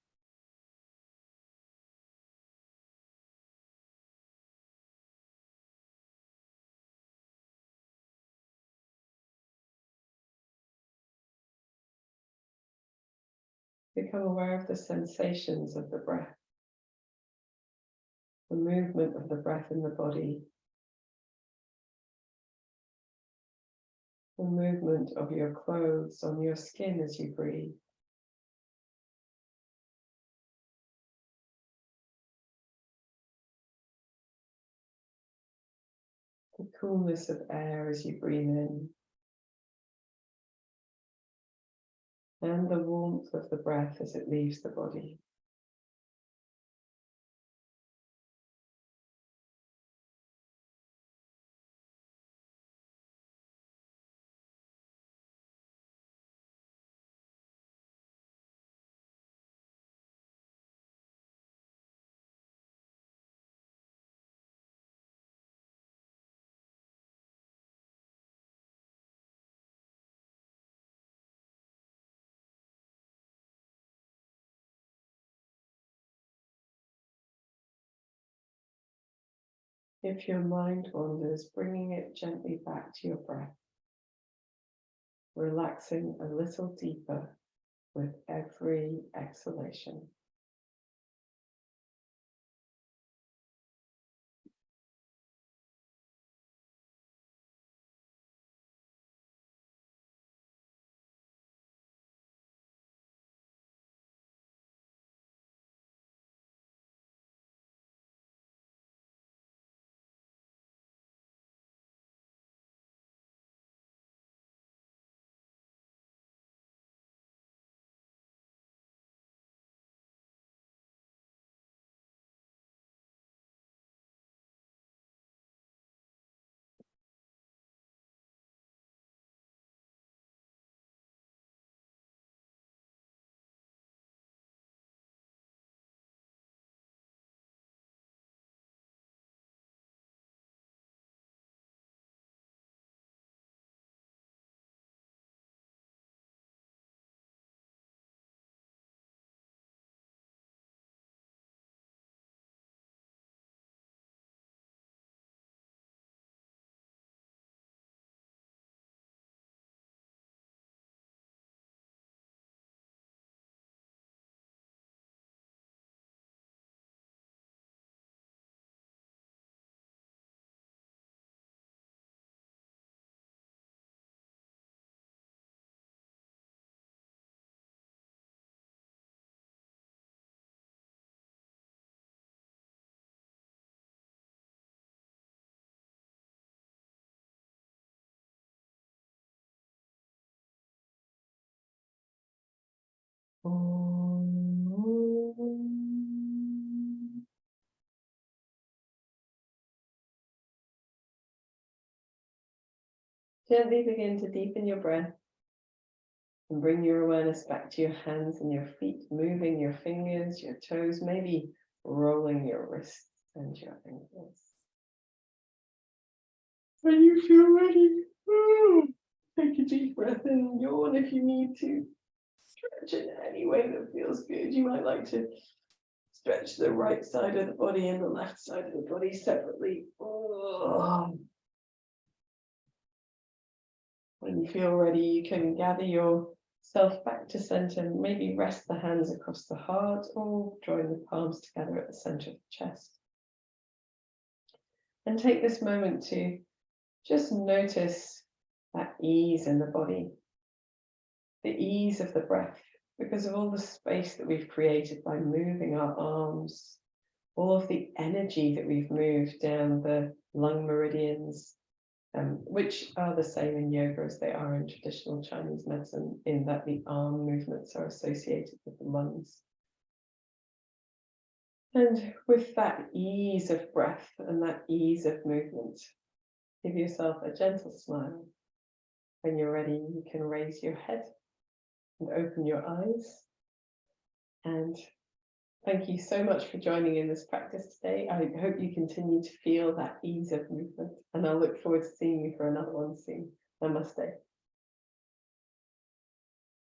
Become aware of the sensations of the breath, the movement of the breath in the body, the movement of your clothes on your skin as you breathe. The coolness of air as you breathe in, and the warmth of the breath as it leaves the body. If your mind wanders, bringing it gently back to your breath, relaxing a little deeper with every exhalation. Gently begin to deepen your breath and bring your awareness back to your hands and your feet, moving your fingers, your toes, maybe rolling your wrists and your ankles. When you feel ready, take a deep breath in, yawn if you need to. Stretch in any way that feels good. You might like to stretch the right side of the body and the left side of the body separately. When you feel ready, you can gather yourself back to center and maybe rest the hands across the heart or join the palms together at the center of the chest. And take this moment to just notice that ease in the body, the ease of the breath, because of all the space that we've created by moving our arms, all of the energy that we've moved down the lung meridians, which are the same in yoga as they are in traditional Chinese medicine, in that the arm movements are associated with the lungs. And with that ease of breath and that ease of movement, give yourself a gentle smile. When you're ready, you can raise your head and open your eyes. And thank you so much for joining in this practice today. I hope you continue to feel that ease of movement, and I'll look forward to seeing you for another one soon. Namaste.